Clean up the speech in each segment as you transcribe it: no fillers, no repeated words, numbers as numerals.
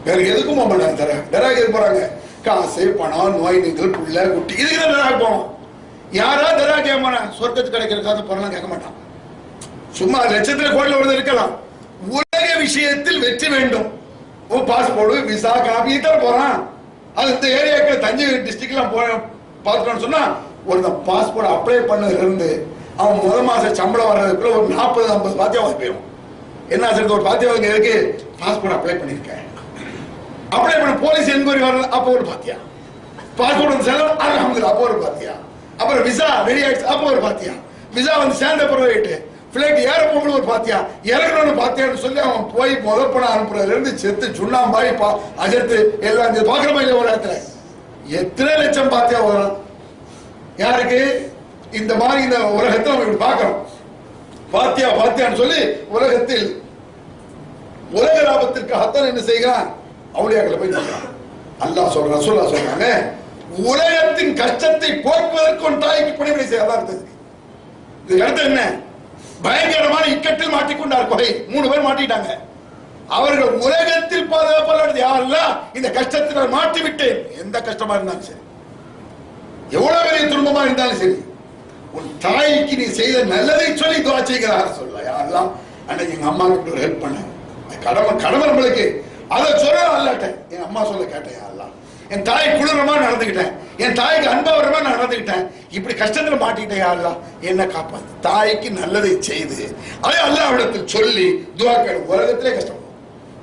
வேற எதுக்கும் போக மாட்டாங்க. தராக எது போறாங்க? காசு, பணம், நோய், நீங்கள், புள்ள, குட்டி, இதுக்கு தான் தராக போவோம். யாரா தராக கேட்க மாட்டான். சொர்க்கத்துக்கு கிடைக்கிற காசு பணம் கேட்க மாட்டான். சும்மா லட்சத்துல கோடியில் ஒருத்தர் இருக்கலாம். உலக விஷயத்தில் வெற்றி வேண்டும். பாஸ்போர்ட், விசா, காப்பி தான் போறான். அது இந்த ஏரியாக்கள் தஞ்சை டிஸ்ட்ரிக்ட்லாம் பார்த்துட்டோம்னு சொன்னா ஒரு பாஸ்போர்ட் அப்ளை பண்ணதுல இருந்து அவன் முதல் மாசம் சம்பளம் வர்றதுக்குள்ள ஒரு 40-50 பாத்தியாவது போயிடும். என்ன சொல்றது? ஒரு பாத்தியாவது எதுக்கு? பாஸ்போர்ட் அப்ளை பண்ணிருக்கேன். அப்ளை பண்ண போலீஸ் என்கொயரி வர அப்போ ஒரு பாத்தியா, பாஸ்போர்ட் வந்து செலவு அல்ஹம்துலில்லாஹ் அப்போ ஒரு பாத்தியா, அப்புறம் விசா ரெடி ஆயிடுச்சு அப்போ ஒரு பாத்தியா, விசா வந்து சேர்ந்த பிறகு பிளைட் ஏற போகும்போது ஒரு பாத்தியா, இறங்கணும்னு பாத்தியான்னு சொல்லி அவன் போய் முதல் பணம் அனுப்புறதுல இருந்து செத்து சுண்ணாம்பாய் அஜத்து எல்லாம் பாக்குறமா இல்ல. ஒரு இடத்துல எத்தனை லட்சம் பாத்தியா வரும் யாருக்கு? இந்த மாதிரி இந்த உலகத்தை நம்ம இப்படி பார்க்கிறோம். பாத்தியா பாத்தியான்னு சொல்லி உலகத்தில் உலக லாபத்திற்காகத்தான் என்ன செய்கிறான்? அவுலியாக்களை போய் சொல்றான். அல்லாஹ் சொல்ற ரசூலுல்லாஹ் சொல்றாங்க, உலகத்தின் கஷ்டத்தை போக்குவதற்கு ஒரு தாய்க்கு பணிவிடை செய்யலாம் இருந்தது. இது அடுத்து என்ன? பயங்கரமான இக்கட்டில் மாட்டிக்கொண்டார் கொலை. 3 பேர் மாட்டிட்டாங்க. அவர்கள் உலகத்தில் பாதுகாப்பாளர் யாரெல்லாம் இந்த கஷ்டத்தில் மாட்டி விட்டேன். எந்த கஷ்டமா இருந்தாலும் சரி, எவ்வளவு பெரிய துன்பமா இருந்தாலும் சரி, உன் தாய்க்கு நீ செய்த நல்லதை சொல்லி துவா செய்கிறார் சொல்ல. யாரெல்லாம் அன்னைக்கு எங்க அம்மாவுக்கு ஒரு ஹெல்ப் பண்ண கடமை நம்மளுக்கு அதை சொல்ல அல்லாட்டேன். என் அம்மா சொல்ல கேட்டேன். யாரெல்லாம் என் தாய் குளிரமா நடந்துக்கிட்டேன், என் தாய்க்கு அன்பவரமா நடந்துக்கிட்டேன், இப்படி கஷ்டத்துல மாட்டிக்கிட்டேன். யாரெல்லாம் என்ன காப்பாத்து, தாய்க்கு நல்லதை செய்து அதை அல்லாஹ்விடத்தில் சொல்லி துவா கேடு. உலகத்திலே கஷ்டம்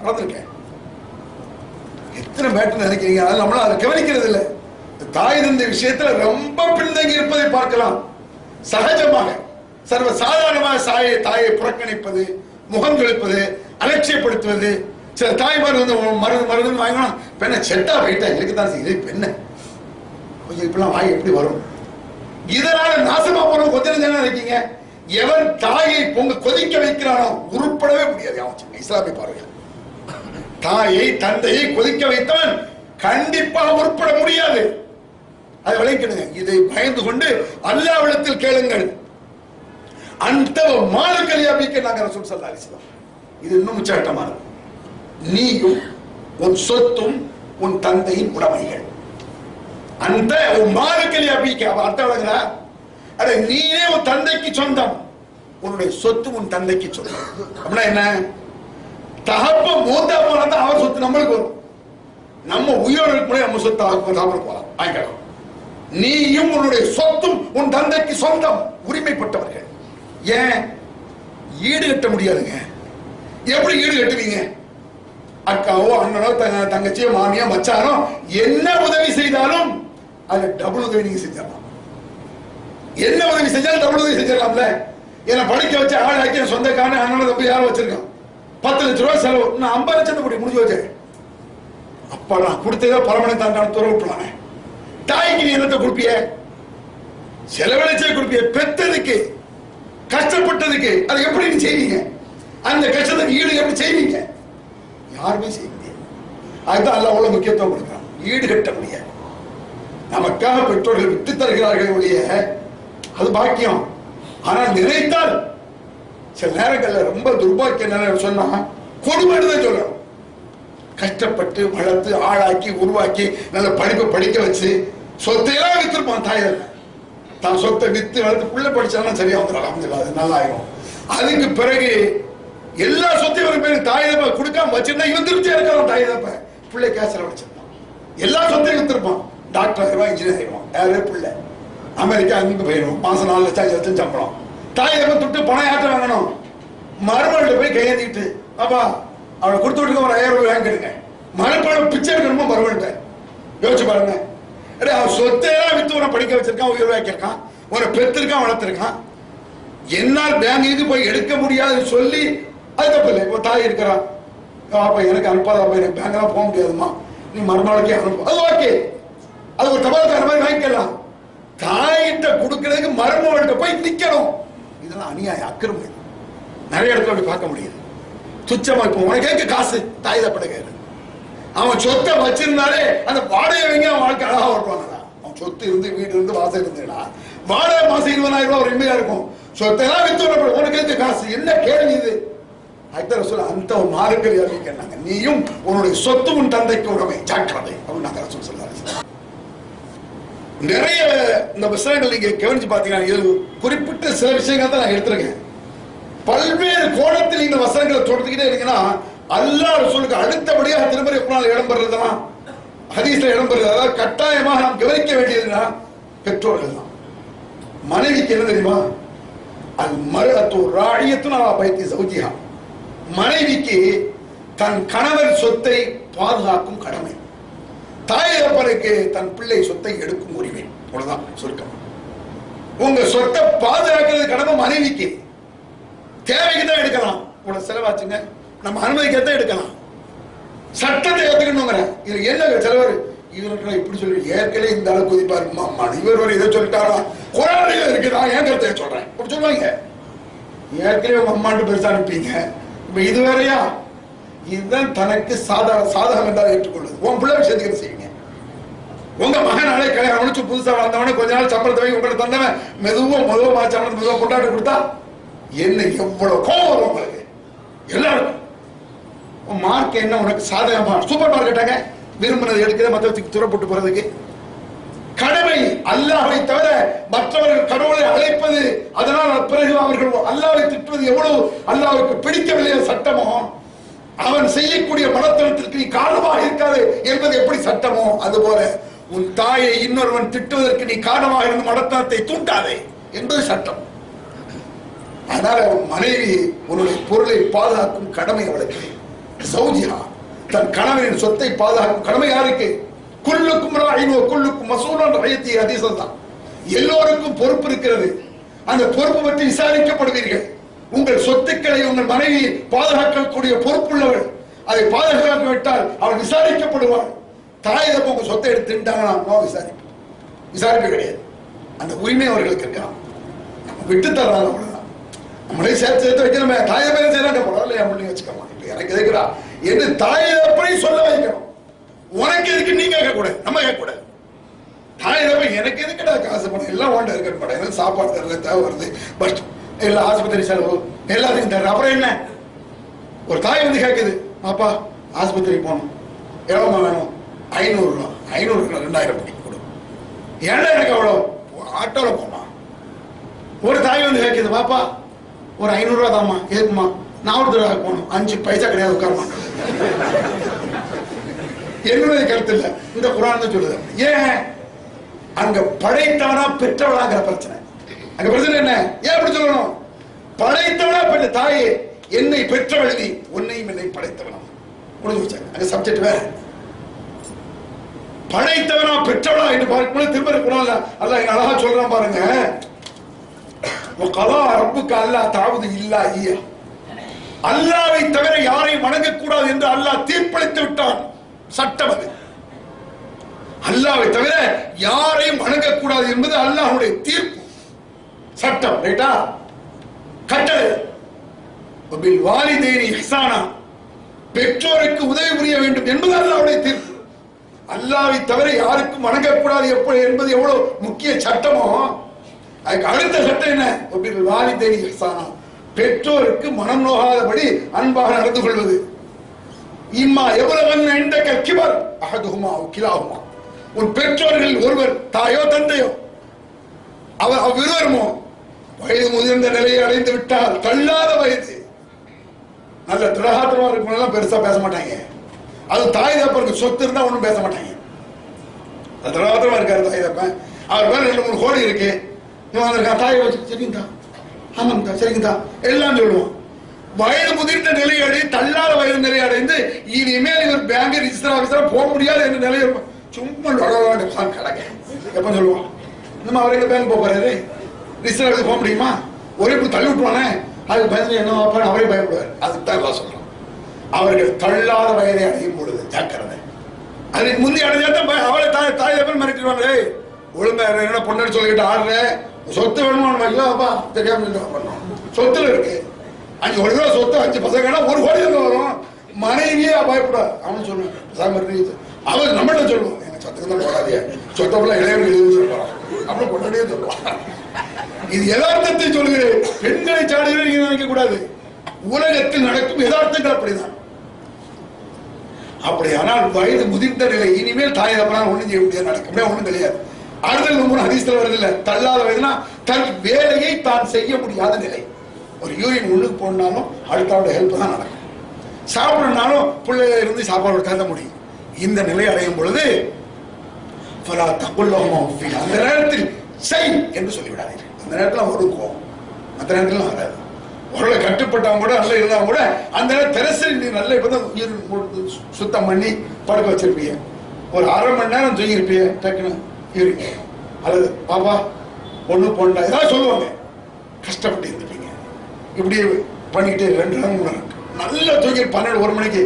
நடந்திருக்கேன். எத்தனை பேட்டு நினைக்கிறீங்க? அதனால நம்மளால அதை கவனிக்கிறது இல்லை. தாய் தந்தை விஷயத்துல ரொம்ப பின்தங்கி இருப்பதை பார்க்கலாம். சகஜமாக சர்வ சாதாரணமாக தாயை புறக்கணிப்பது, முகம் கழிப்பது, அலட்சியப்படுத்துவது. சில தாய்மார் வந்து மருந்து வாங்கணும், பெண்ணை செட்டா போயிட்டா இருக்குதான் செய்யுது, பெண்ணை கொஞ்சம் இப்பெல்லாம் வாய் எப்படி வரும்? இதனால நாசமா போறவங்க கொஞ்சம் தானே இருக்கீங்க. எவன் தாயை கொதிக்க வைக்கிறானோ உருப்படவே முடியாது. இஸ்லாமிய பார்வையில் தாயை தந்தையை கொதிக்க வைத்தவன் கண்டிப்பாக உருப்பட முடியாது. அதை விளைக்கிடுங்க. இதை பயந்து கொண்டு அல்லாஹ்விடத்தில் கேளுங்கள். அந்த மாலுக்கலியாபிக்க நாங்க ரசூல் ஸல்லல்லாஹு அலைஹி வஸல்லம். இது இன்னும் உச்சகட்டமானது. நீயும் உன் சொத்தும் உன் தந்தையின் உடைமைகள். அந்த மாலுக்கலியாபிக்க அர்த்தம் விளங்குறா? அட நீயே உன் தந்தைக்கு சொந்தம், உன்னுடைய சொத்து உன் தந்தைக்கு சொந்தம். அப்படின்னா என்ன? தகப்ப மூத்தா போனா அவர் சொத்து நம்மளுக்கு வரும். நம்ம உயிரோடு இருக்கும்போது நம்ம சொத்து சாப்பிட போலாம், வாங்கிக்கலாம். நீயும் உன்னுடைய சொத்தும் உன் தந்தைக்கு சொந்தம், உரிமைப்பட்டவர்கள். ஏன் ஈடு கட்ட முடியாதுங்க? எப்படி ஈடு கட்டுவீங்க? அக்காவோ அண்ணனோ தங்கச்சியோ மாமியோ மச்சானோ என்ன உதவி செய்தாலும் அது டபுள் உதவி நீங்க செஞ்சிடலாம். என்ன உதவி செஞ்சாலும் டபுள் உதவி செஞ்சிடலாம்ல. ஏன்னா படிக்க வச்ச ஆள் ஆக்கி சொந்தக்காரன் அண்ணன் தம்பி யாரும் வச்சிருக்கான். 10 லட்சம் ரூபாய் செலவு, நான் 50 லட்சத்தை கூடி முடிஞ்சு வச்சேன். அப்பா நான் கொடுத்ததோ பரமனை தாண்டான துறை விட்டுலானே. தாய்க்கு நீ என்னத்தை கொடுப்பிய? செலவழிச்சே கொடுப்பிய. பெத்ததுக்கு கஷ்டப்பட்டதுக்கு அதை எப்படி நீ செய்வீங்க? அந்த கஷ்டத்துக்கு ஈடு எப்படி செய்வீங்க? யாருமே செய்ய முடியாது. அதுதான் அல்லாஹ் அவ்வளவு முக்கியத்துவம் கொடுக்கிறான். ஈடு கட்ட முடியாது. நமக்காக பெற்றோர்கள் விட்டு தருகிறார்கள் ஒழிய அது பாக்கியம். ஆனால் நினைத்தால் சில நேரங்கள்ல ரொம்ப துர்பாக்கிய நேரம் சொன்னா கொடுமைன்னு தான் சொல்லணும். கஷ்டப்பட்டு வளர்த்து ஆளாக்கி உருவாக்கி நல்ல படிப்பை படிக்க வச்சு சொத்தையெல்லாம் வித்துருப்பான். தாயர் தான் சொத்தை வித்து வளர்த்து புள்ள படிச்சாலும் சரியா வந்துடும். அது நல்லா ஆகும். அதுக்கு பிறகு எல்லா சொத்தையும் ஒரு பேர் தாய் தப்ப கொடுக்காம வச்சிருந்தா இவன் திருப்தியா இருக்கான். தாய் தப்ப பிள்ளை கேசல வச்சிருப்பான். எல்லா சொத்தையும் வித்துருப்பான். டாக்டர் ஆயிடுவான், இன்ஜினியர் ஆயிடுவான். யாரு பிள்ளை அமெரிக்கா அங்க போயிடும். மாசம் 4 லட்சம் 5 லட்சம் சம்பளம். தாய் தப்ப துட்டு பணம் யாற்ற வாங்கணும். மருமகிட்ட போய் கையேந்திட்டு அப்பா அவளை கொடுத்து விட்டுக்க ஒரு 1000 ரூபாய் வாங்கிடுங்க. மறுபடியும் பிச்சை எடுக்கணுமா மருமகிட்ட? யோசிச்சு பாருங்க. அவன் சொத்தையெல்லாம் வித்து உன படிக்க வச்சிருக்கான், உயர்வாக்கியிருக்கான், உன பெற்றிருக்கான், வளர்த்திருக்கான். என்னால் பேங்க்கு போய் எடுக்க முடியாதுன்னு சொல்லி அது தப்பு இல்லை. இப்போ தாய் இருக்கிறான், அப்பா எனக்கு அனுப்பாதப்பா, எனக்கு பேங்க்லாம் போக முடியாதுமா, நீ மறுநாளைக்கே அனுப்பு, அது ஓகே. அது ஒரு தபால்கார மாதிரி வாங்கிக்கலாம். தாயிட்ட கொடுக்கறதுக்கு மருமகள்கிட்ட போய் நிக்கணும். இதெல்லாம் அநியாயம், அக்கிரமம். நிறைய இடத்துல அப்படி பார்க்க முடியுது. துச்சமா இப்போ உனக்கு காசு தாய் தப்பட கேட்கு. அவன் சொத்தை வச்சிருந்தாலே அந்த வாடகை வாங்கி அவன் வாழ்க்கை அழகா ஓட்டுவானடா. அவன் சொத்து இருந்து வீடு இருந்து வாசல் இருந்துடா, வாடகை மாசம் 20,000 ரூபாய் ஒரு எம்மையா இருக்கும். சொத்தெல்லாம் வித்து உனக்கு காசு. என்ன கேள்வி இது? அதுதான் ரசூல் அந்த மாறுகள் அறிவிக்கிறாங்க, நீயும் உன்னுடைய சொத்து உன் தந்தைக்கு உடமை, ஜாக்கிரதை அப்படின்னு நாங்க ரசூல் சொல்றாங்க. நிறைய இந்த புத்தகங்கள் நீங்க கவனிச்சு பாத்தீங்கன்னா இது குறிப்பிட்ட சில விஷயங்கள் தான் நான் எடுத்திருக்கேன். பல்வேறு கோணத்தில் இந்த வசனங்களை தொடர்ந்துக்கிட்டே இருக்கீங்கன்னா அல்லாஹ் ரசூலுக்கு அடுத்தபடியாக திருமறை குர்ஆன்ல இடம்பெறுறதுனா ஹதீஸ்ல இடம்பெறுது. அதாவது கட்டாயமாக நாம் கவனிக்க வேண்டியதுன்னா பெற்றோர்கள் தான். மனைவிக்கு என்ன தெரியுமா? அல் மர்அத்து ராயியத்துன் அலா பைத்தி ஸௌஜிஹா, மனைவிக்கு தன் கணவன் சொத்தை பாதுகாக்கும் கடமை. தாய் தகப்பனுக்கு தன் பிள்ளை சொத்தை எடுக்கும் உரிமை. அவ்வளவுதான் சுருக்கம். உங்க சொத்தை பாதுகாக்கிறது கடமை மனைவிக்கு. தேவைக்கு தான் எடுக்கலாம், உங்களை செலவாச்சுங்க நம்ம அனுமதிக்கத்தான் எடுக்கலாம். சட்டத்தை ஏத்துக்கணுங்கிற இது என்ன செலவர் இவர்களை இப்படி சொல்லி ஏற்கனவே இந்த அளவு குதிப்பாரு இவர் வரை இதை சொல்லிட்டாரா குரானில இருக்கு, நான் ஏன் கருத்தை சொல்றேன் அப்படி சொல்லுவாங்க. ஏற்கனவே உங்க அம்மாண்டு பெருசா அனுப்பிங்க, இப்ப இது வேறையா? இதுதான் தனக்கு சாதகம் என்றால் ஏற்றுக்கொள்வது. உன் பிள்ளை விஷயத்துக்கு செய்யுங்க. உங்க மகனாலே கல்யாணம் முடிச்சு புதுசா வந்தவன கொஞ்ச நாள் சம்பளத்தை வாங்கி உங்களை தந்தவன் மெதுவா சம்பளத்தை மெதுவா கொண்டாடி கொடுத்தா என்ன எவ்வளவு கோபம் வரும் உங்களுக்கு எல்லாருக்கும். மார்க் என்ன உனக்கு சாதகமா? சூப்பர் மார்க்கெட்டாங்க விரும்பினது எடுக்கிற மற்றவத்துக்கு துறை போட்டு போறதுக்கு கடமை. அல்லாஹ்வை தவிர மற்றவர்கள் கடவுளை அழைப்பது, அதனால் பிறகு அவர்கள் அல்லாஹ்வை திட்டுவது எவ்வளவு அல்லாஹ்வுக்கு பிடிக்கவில்லையோ சட்டமோ, அவன் செய்யக்கூடிய மனத்தனத்திற்கு நீ காரணமாக இருக்காது என்பது எப்படி சட்டமோ, அதுபோல உன் தாயை இன்னொருவன் திட்டுவதற்கு நீ காரணமாக இருந்து மனத்தனத்தை தூண்டாதே என்பது சட்டம். அதனால மனைவி உன்னுடைய பொருளை பாதுகாக்கும் கடமை அவளுக்கு. ஸௌஜிஹா, தன் கணவனின் சொத்தை பாதுகாக்கும் கடமை யாருக்கு? குல்லுக்கும் ராயின் வ குல்லுக்கும் மஸ்ஊலுன் அன் ரஅய்யத்திஹி ஹதீஸ் தான். எல்லோருக்கும் பொறுப்பு இருக்கிறது. அந்த பொறுப்பு பற்றி விசாரிக்கப்படுவீர்கள். உங்கள் சொத்துக்களை உங்கள் மனைவி பாதுகாக்கக்கூடிய பொறுப்புள்ளவள். அதை பாதுகாக்க விட்டால் அவள் விசாரிக்கப்படுவாள். தாய் தப்ப உங்க சொத்தை எடுத்து திண்டாங்கன்னா விசாரிப்பு கிடையாது. அந்த உரிமை அவர்களுக்கு இருக்கலாம். நம்ம விட்டு தர்றாங்க, அவ்வளவுதான். நம்மளே சேர்த்து வைக்கணுமே. தாய் தப்பையும் செய்யறாங்க, பரவாயில்ல என் பிள்ளைங்க வச்சுக்கமா, இப்ப எனக்கு எதுக்குறா என்று தாய் தப்பை சொல்ல வைக்கணும். உனக்கு எதுக்கு நீ கேட்கக்கூடாது, நம்ம கேட்கக்கூடாது. தாய் தப்பை எனக்கு எதுக்குடா காசு பணம் எல்லாம் ஒன்று இருக்கணும், எனக்கு சாப்பாடு தரல, தேவை வருது, பட் எல்லா ஆஸ்பத்திரி செலவு எல்லாத்தையும் தர. அப்புறம் என்ன? ஒரு தாய் வந்து கேட்குது, பாப்பா ஆஸ்பத்திரி போகணும், எவ்வளோ வேணும்? 500 ரூபா. 500 2000 படிக்க கொடு. ஏன்னா எனக்கு அவ்வளோ ஆட்டோல போமா. ஒரு தாய் வந்து கேட்குது, பாப்பா ஒரு 500 ரூபா தாம்மா, எதுக்குமா? நாவூர் போகணும், 5 பைசா கிடையாது, உட்காரமா. என்னுடைய கருத்து இல்லை, இந்த குர்ஆன் தான் சொல்லுது. ஏன்? அங்க படைத்தவனா பெற்றவளாங்கிற பிரச்சனை. அங்க பிரச்சனை என்ன? ஏன் அப்படி சொல்லணும்? படைத்தவனா பெற்ற தாயே, என்னை பெற்றவள் நீ, உன்னையும் என்னை படைத்தவனா முடிஞ்சு வச்சாங்க. அங்க சப்ஜெக்ட் வேற. படைத்தவனா பெற்றவளா என்று பார்க்கும்போது திருமறை குர்ஆன்ல அல்லாஹ் என்ன அழகா சொல்றான் பாருங்க. வகலா ரப்புக அல்லா தஅபுது இல்லா இய்யா, அல்லாஹ்வை தவிர யாரையும் வணங்கக்கூடாது என்று அல்லாஹ் தீர்ப்பளித்து விட்டான். சட்டம் அது. அல்லாஹ்வை தவிர யாரையும் வணங்கக்கூடாது என்பது அல்லாஹ்வுடைய தீர்ப்பு, சட்டம். ரைட்டா? கட்டளை. வபில் வாலிதைனி இஹ்சானா, பெற்றோருக்கு உதவி புரிய வேண்டும் என்பது அல்லாஹ்வுடைய தீர்ப்பு. அல்லாஹ்வை தவிர யாருக்கும் வணங்கக்கூடாது எப்படி என்பது எவ்வளவு முக்கிய சட்டமோ, அதுக்கு அடுத்த சட்டம் என்ன? வபில் வாலிதைனி இஹ்சானா, பெற்றோருக்கு மனம் நோகாதபடி அன்பாக நடந்து கொள்வது. இம்மா எவ்வளவு இந்தக்க கிபர் அஹதுஹுமா அவ் கிலாஹுமா, உன் பெற்றோர்கள் ஒருவர், தாயோ தந்தையோ, அவர் அவ்விருவருமோ வயது முதிர்ந்த நிலையை அடைந்து விட்டால், தள்ளாத வயது, நல்ல திடகாத்திரமா இருக்கணும், பெருசா பேச மாட்டாங்க. அது தாய் தப்பனுக்கு சொத்து இருந்தா ஒன்றும் பேச மாட்டாங்க. திடகாத்திரமா இருக்காரு தாய் தப்பன், அவர் மேல 2-3 கோடி இருக்கு, இவன் வந்திருக்கான், தாயை வச்சு சரிங்கதா, ஆமாங்கதா, சரிங்கதா எல்லாம் சொல்லுவான். வயது முதிர்ந்த நிலை அடைந்து, தள்ளாத வயது நிலை அடைந்து, இனிமேல் இவர் பேங்க் ரிஜிஸ்டர் ஆபீஸரா போக முடியாது என்ற நிலை சும்மா கடங்க எப்ப சொல்லுவான். நம்ம அவரை பேங்க் போறாரு, ரிஜிஸ்டர் ஆபீஸ் போக முடியுமா? ஒரே இப்படி தள்ளி விட்டுவானே, அதுக்கு பயந்து என்ன அவரே பயப்படுவார். அதுக்கு தான் சொல்றோம், அவர்கள் தள்ளாத வயதை அடையும் பொழுது ஜாக்கிரதை. அதுக்கு முந்தைய அடைஞ்சாதான் அவளை தாய் தப்பன் மிரட்டிடுவாங்க. ஒழுங்கா என்ன பொண்ணு சொல்லிக்கிட்டு ஆடுற, சொத்து வேணுமா? தெரியாம பண்ணோம், சொத்துல இருக்கு 5 கோடி ரூபா சொத்து, 5 பசங்கன்னா 1 கோடி தான் வரும். மனைவியே பயப்படாது. அவனு சொல்லுவான், அவர் நம்மகிட்ட சொல்லுவான், எங்க சொத்துக்கு தான் போடாதே, சொத்தப்பெல்லாம் இளையவர்கள் சொல்லுவான், அப்படின்னு கொண்டாடியே சொல்லுவான். இது யதார்த்தத்தை சொல்லுகிறேன். பெண்களை சாடுகிறேன் நீங்க நினைக்க கூடாது. உலகத்தில் நடக்கும் யதார்த்தங்கள் அப்படிதான். அப்படியானால் வயது முதிர்ந்த நிலை, இனிமேல் தாய் தப்பனால் ஒண்ணும் செய்ய முடியாது, நடக்க முடியாது, ஒண்ணும் கிடையாது. ஆறுதல் நோம்பு ஹதீஸ்ல வருது இல்ல, தள்ளாத வயதுனா தன் வேலையை தான் செய்ய முடியாத நிலை. ஒரு யூரின் உள்ளுக்கு போனாலும் அடுத்தவருடைய ஹெல்ப் தான் நடக்கும். சாப்பிடனாலும் பிள்ளைல இருந்து சாப்பாடு கருத முடியும். இந்த நிலை அடையும் பொழுது அந்த நேரத்தில் செய் என்று சொல்லிவிடாதீர்கள். அந்த நேரத்தில் ஒரு கோபம், அந்த நேரத்தில் வராது. உடலை கட்டுப்பட்டவங்க கூட நல்லா இருந்தாங்க கூட அந்த நேரம் திரசரி நீ நல்ல இப்பதான் சுத்தம் பண்ணி படுக்க வச்சிருப்பீங்க, ஒரு அரை மணி நேரம் தூங்கிருப்பீங்க, டக்குன்னு யூரின் அல்லது பாப்பா ஒண்ணு போண்டா ஏதாவது சொல்லுவாங்க, கஷ்டப்பட்டு இருந்துப்பீங்க. இப்படி பண்ணிக்கிட்டே 2 நாள் 3 நாள் நல்லா தூங்கி 12 1 மணிக்கு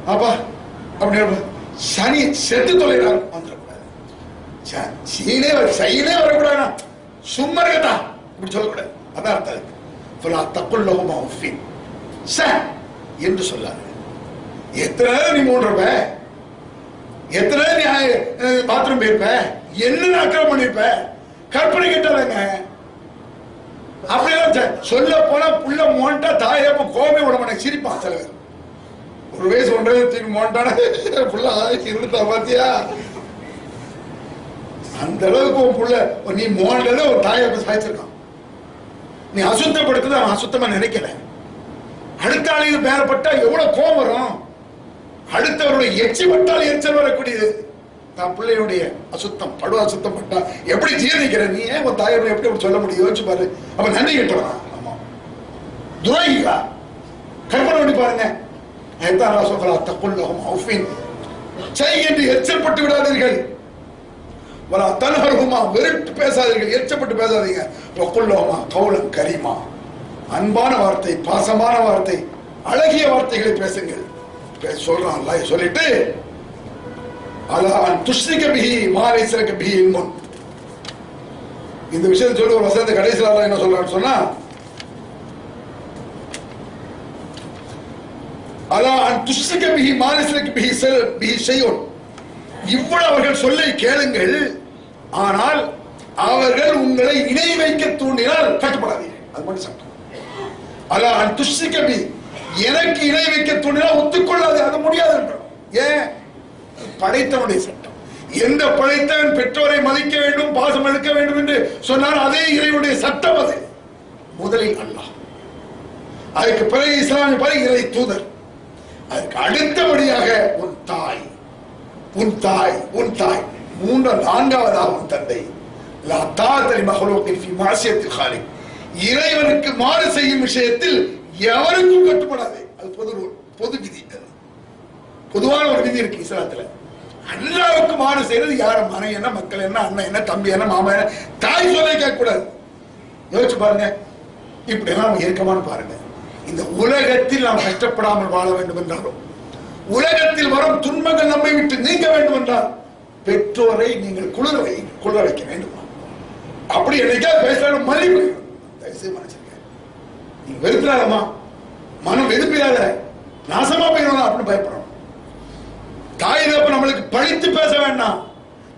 பாப்பா அப்படி சனி செத்து தொலைறாரு வந்துடக்கூடாது, சைனே வரக்கூடாது, சும்மா இருக்கா இப்படி சொல்லக்கூடாது. அதான் அர்த்தம். என்று சொல்லாது. எத்தனை நீ மூன்றப்ப, எத்தனை நீ பாத்ரூம் போயிருப்ப, என்ன அக்கிரம் பண்ணிருப்ப, கற்பனை கிட்டாதங்க. அப்படியெல்லாம் சொல்ல போனா புள்ள மோண்டா தாயப்ப கோபமே விட மாட்டேன், சிரிப்பான் சில பேர். 1 வயசு 1.5 தூக்கி மோண்டான புள்ள இருந்துட்டா பாத்தியா, அந்த அளவுக்கு புள்ள நீ மோண்டத ஒரு தாயப்ப சாய்ச்சிருக்கான். நீ அசுத்தப்படுத்துறது அவன் அசுத்தமா நினைக்கல. அடுத்த ஆளுக்கு பேரப்பட்டா எவ்வளவு கோபம் வரும், அடுத்தவருடைய எச்சி பட்டால் எரிச்சல் வரக்கூடியது. தான் பிள்ளையுடைய அசுத்தம் படு அசுத்தம் பட்டா எப்படி ஜீரணிக்கிற நீ? உன் தாயரை எப்படி சொல்ல முடியும்? யோசிச்சு பாரு. அப்ப நன்றி கட்டுறான். ஆமா, துரோகிகளா கற்பனை பண்ணி பாருங்க. என்று எச்சப்பட்டு விடாதீர்கள், தன்ஹர்ஹுமா வெறுத்து பேசாதீர்கள், எச்சப்பட்டு பேசாதீங்க. வக்குல்லஹுமா கௌலன் கரீமா, அன்பான வார்த்தை, பாசமான வார்த்தை, அழகிய வார்த்தைகளை பேசுங்கள். சொல்றான் அல்லாஹ். சொல்லிட்டு அலா அன் துஷ்ரிக பிஹி மா லைஸ லக பிஹி இல்முன், இந்த விஷயத்தை சொல்லி ஒரு வசனத்தை கடைசியில் அல்லாஹ் என்ன சொல்றான்னு சொன்னா, அலா அன் துஷ்ரிக பிஹி மா லைஸ லக பிஹி ஷைஉன், இவ்வளவு அவர்கள் சொல்லை கேளுங்கள், ஆனால் அவர்கள் உங்களை இணை வைக்க தூண்டினால் கட்டுப்படாதீர்கள். அது மட்டும் சட்டம். அலா அன் துஷ்ரிக பிஹி, எனக்கு இணை வைக்க தூண்டினால் ஒத்துக்கொள்ளாது, அது முடியாது என்றோம். ஏன்? படைத்தவனுடைய சட்டம். எந்த படைத்தவன் பெற்றோரை மதிக்க வேண்டும், பாசம் எடுக்க வேண்டும் என்று சொன்னால் அதே இறைவனுடைய சட்டம். அது முதலில் அல்லாஹ், அதுக்கு பிறகு இஸ்லாமிய பிறகு இறை தூதர், அதுக்கு அடுத்தபடியாக உன் தாய், உன் தாய், உன் தாய், 4வதாக உன் தந்தை. லா தாஅத மக்லூகின் ஃபீ மஅசியத்தில் காலிக், இறைவனுக்கு மாறு செய்யும் விஷயத்தில் எவருக்கும் கட்டுப்படாது. அது பொது விதி. பொதுவான ஒரு விதி இருக்கு இஸ்லாத்துல. அல்லாஹ்வுக்கு மாறு செய்யறது யார மனைவி என்ன, மக்கள் என்ன, அண்ணன் என்ன, தம்பி என்ன, மாமா என்ன, தாய் சொல்லை கேட்க கூடாது. யோசிச்சு பாருங்க, இப்படி எல்லாம் இருக்கமான்னு பாருங்க. இந்த உலகத்தில் நாம் கஷ்டப்படாமல் வாழ வேண்டும் என்றாலும், உலகத்தில் வரும் துன்பங்கள் நம்மை விட்டு நீங்க வேண்டும் என்றால், பெற்றோரை நீங்கள் குளிர வைக்க வேண்டும். அப்படி என்னைக்கா பேசுறாலும் மதிப்பு தயவுசெய்து மன்னிச்சிருக்க, நீங்க வெறுக்கிறாரம்மா, மனம் வெறுப்பிடாத, நாசமா போயிடும் அப்படின்னு பயப்படுறோம். தாய் தப்ப நம்மளுக்கு பழித்து பேச வேண்டாம்,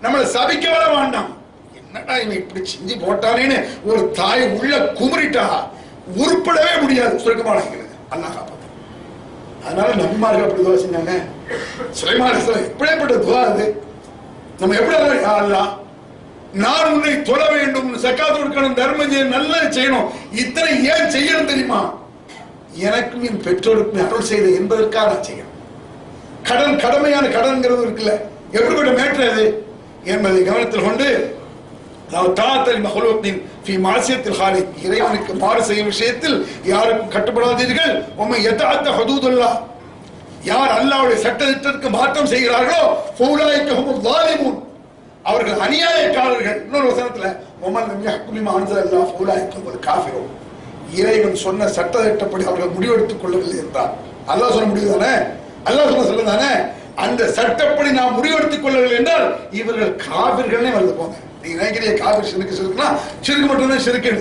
நம்மளை சபிக்க வர வேண்டாம். என்னடா இவன் இப்படி செஞ்சு போட்டானேன்னு ஒரு தாய் உள்ள குமரிட்டா உருப்படவே முடியாது. சுருக்கமான அல்லாஹ் காப்பாத்து. அதனால நபிமார்கள் அப்படி துவா செஞ்சாங்க. சுலைமான் அலைஹிஸ்ஸலாம் எப்படிப்பட்ட துவா அது. நம்ம எப்படி அல்லாஹ், நான் உன்னை தொழ வேண்டும், ஜகாத் கொடுக்கணும், தர்மம் செய்யணும், நல்லது செய்யணும், இத்தனை ஏன் செய்யணும் தெரியுமா? எனக்கும் என் பெற்றோருக்கும் அருள் செய்த என்பதற்காக நான் செய்யணும். கடன், கடமையான கடன்கிறது இருக்குல்ல, எப்படிப்பட்ட மேட்டர் அது என்பதை கவனத்தில் கொண்டு, இறைவனுக்கு மாறு செய்யும் விஷயத்தில் யாருக்கும் கட்டுப்படாதீர்கள். யார் அல்லாஹ்வுடைய சட்டத்திற்கு மாற்றம் செய்கிறார்களோ அவர்கள் அநியாயக்காரர்கள். இன்னொரு வசனத்துல இறைவன் சொன்ன சட்டத்திட்டப்படி அவர்கள் முடிவெடுத்துக் கொள்ளவில்லை என்றார். அல்லாஹ் சொல்ல முடியுது தானே, அல்லாஹ் சொல்ல தானே, அந்த சட்டப்படி நாம் முடிவெடுத்துக் கொள்ளவில்லை என்றால் இவர்கள் காபிர்களே வந்து போங்க. நீங்க நினைக்கிறீங்க காபிர் சிறுக்குன்னா சிறுக்கு மட்டும்தான் சிறுக்கு.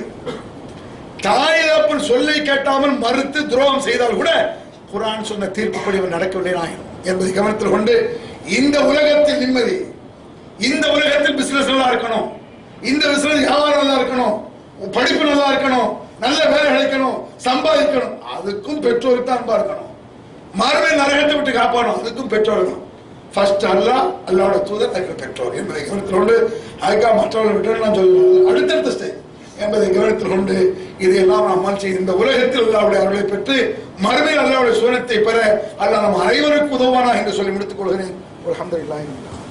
தாய் தகப்பன் சொல்லை கேட்டாமல் மறுத்து துரோகம் செய்தால் கூட குர்ஆன் சொன்ன தீர்ப்புப்படி அவன் நடக்கவில்லை ஆயிரும் என்பதை கவனத்தில் கொண்டு, இந்த உலகத்தில் நிம்மதி, இந்த உலகத்தில் பிசினஸ் நல்லா இருக்கணும், இந்த பிசினஸ் வியாபாரம் நல்லா இருக்கணும், படிப்பு நல்லா இருக்கணும், நல்ல வேலை கிடைக்கணும், சம்பாதிக்கணும், அதுக்கும் பெற்றோருக்கு தான் அன்பா இருக்கணும். மறுமை நரகத்தை விட்டு காப்பாடணும், அதுக்கும் பெற்றோர் தான். ஃபர்ஸ்ட் அல்லாஹ், அல்லாஹ்வோட தூதர், அதுக்கு பெற்றோர் என்பதை கவனத்தில் கொண்டு, அதுக்காக மற்றவர்களை விட்டு நான் சொல்லுவது அடுத்தடுத்த ஸ்டேஜ் என்பதை கவனத்தில் கொண்டு, இதையெல்லாம் நாம் அமல் செய்து இந்த உலகத்தில் அல்லாஹ்வுடைய அருளை பெற்று மறுமையில் அல்லாஹ்வுடைய சுவனத்தை பெற அல்லாஹ் நம் அனைவருக்கும் உதவானா என்று சொல்லி முடித்துக் கொள்கிறேன். அல்ஹம்துலில்லாஹ்.